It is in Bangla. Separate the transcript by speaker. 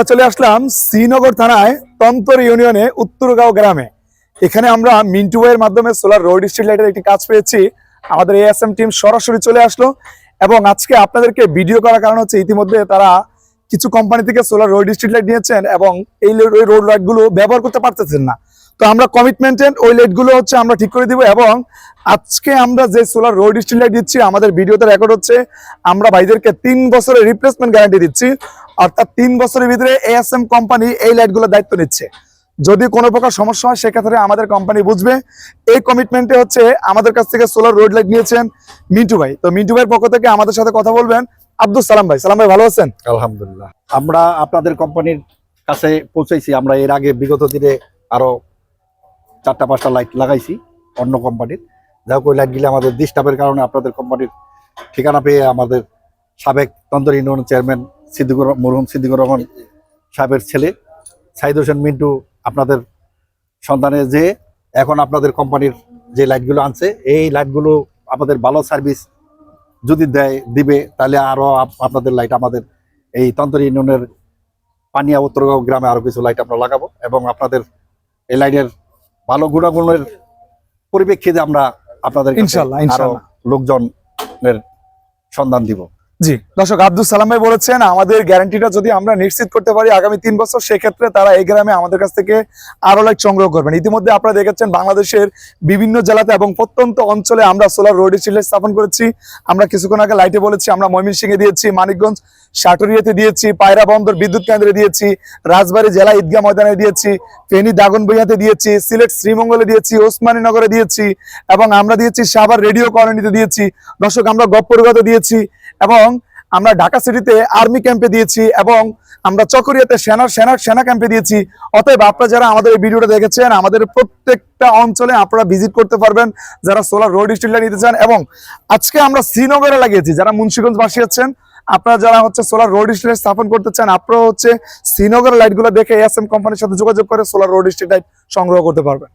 Speaker 1: চলে আসলাম শ্রীনগর থানায় তন্তর ইউনিয়নে উত্তরগাঁও গ্রামে। এখানে আমরা মিন্টু ভাইয়ের মাধ্যমে সোলার রোড স্ট্রিট লাইটের একটি কাজ পেয়েছি। আমাদের এএসএম টিম সরাসরি চলে আসলো এবং আজকে আপনাদেরকে ভিডিও করার কারণ হচ্ছে ইতিমধ্যে তারা কিছু কোম্পানি থেকে সোলার রোড স্ট্রিট লাইট নিয়েছেন এবং এই রোড লাইট গুলো ব্যবহার করতে পারতেছেন না। তো আমরা কমিটমেন্টেড ওই লাইট গুলো হচ্ছে আমরা ঠিক করে দিব এবং আজকে আমরা যে সোলার রোড স্ট্রিট লাইট দিচ্ছি আমাদের ভিডিওতে রেকর্ড হচ্ছে, আমরা ভাইদেরকে 3 বছরের রিপ্লেসমেন্ট গ্যারান্টি দিচ্ছি। অর্থাৎ 3 বছরের ভিতরে এএসএম কোম্পানি এই লাইটগুলোর দায়িত্ব নিচ্ছে। যদি কোনো প্রকার সমস্যা হয় সেক্ষেত্রে আমাদের কোম্পানি বুঝবে। এই কমিটমেন্টে হচ্ছে আমাদের কাছ থেকে সোলার রোড লাইট নিয়েছেন মিন্টু ভাই। তো মিন্টু ভাইয়ের পক্ষ থেকে আমাদের সাথে কথা বলবেন আব্দুল সালাম ভাই। সালাম ভাই, ভালো আছেন?
Speaker 2: আলহামদুলিল্লাহ, আমরা আপনাদের কোম্পানির কাছে পৌঁছেছি। আমরা এর আগে বিগত দিনে আরো 4টা-5টা লাইট লাগাইছি অন্য কোম্পানির। যাই হোক, ওই লাইটগুলি আমাদের ডিস্টার্বের কারণে আপনাদের কোম্পানির ঠিকানা পেয়ে আমাদের সাবেক তন্তর ইউনিয়ন চেয়ারম্যান মরহুম সিদ্দিকুর রহমান সাহেবের ছেলে সাইদ হোসেন মিন্টু আপনাদের সন্ধানে যে এখন আপনাদের কোম্পানির যে লাইটগুলো আনছে, এই লাইটগুলো আমাদের ভালো সার্ভিস যদি দিবে তাহলে আরো আপনাদের লাইট আমাদের এই তন্তর ইউনিয়নের পানিয়া উত্তরগাঁও গ্রামে আরো কিছু লাইট আমরা লাগাবো এবং আপনাদের এই লাইটের ভালো গুণাগুণের পরিপ্রেক্ষিতে আমরা আপনাদের
Speaker 1: ইনশাআল্লাহ
Speaker 2: লোকজনের সন্ধান দিব।
Speaker 1: জি দর্শক, আব্দুল সালাম ভাই বলেছেন আমাদের গ্যারান্টিটা যদি আমরা নিশ্চিত করতে পারি আগামী 3 বছর, সেক্ষেত্রে তারা এই গ্রামে আমাদের কাছ থেকে আরো লাইট সংগ্রহ করবেন। ইতিমধ্যে আপনারা দেখেছেন বাংলাদেশের বিভিন্ন জেলাতে এবং প্রত্যন্ত অঞ্চলে আমরা সোলার রোড স্ট্রিট লাইট স্থাপন করেছি। আমরা কিছুক্ষণ আগে লাইটে বলেছি, আমরা ময়মনসিংহে দিয়েছি, মানিকগঞ্জ সাটুরিয়াতে দিয়েছি, পায়রা বন্দর বিদ্যুৎ কেন্দ্রে দিয়েছি, রাজবাড়ী জেলা ঈদগাহ ময়দানে দিয়েছি, ফেনী দাগনভূঞাতে দিয়েছি, সিলেট শ্রীমঙ্গলে দিয়েছি, ওসমানীনগরে দিয়েছি এবং আমরা দিয়েছি সাভার রেডিও কলোনিতে দিয়েছি। দর্শক, আমরা গফরগাঁওতে দিয়েছি এবং আমরা ঢাকা সিটিতে আর্মি ক্যাম্পে দিয়েছি এবং আমরা চকরিয়াতে সেনা ক্যাম্পে দিয়েছি। অতএব আপনারা যারা আমাদের এই ভিডিওটা দেখেছেন, আমাদের প্রত্যেকটা অঞ্চলে আপনারা ভিজিট করতে পারবেন যারা সোলার রোড স্ট্রিট লাইট নিতে চান। এবং আজকে আমরা শ্রীনগরে লাগিয়েছি, যারা মুন্সিগঞ্জবাসী আছেন, আপনারা যারা হচ্ছে সোলার রোড স্ট্রিট লাইট স্থাপন করতে চান, আপনারা হচ্ছে শ্রীনগরের লাইটগুলো দেখে এএসএম কোম্পানির সাথে যোগাযোগ করে সোলার রোড স্ট্রিট লাইট সংগ্রহ করতে পারবেন।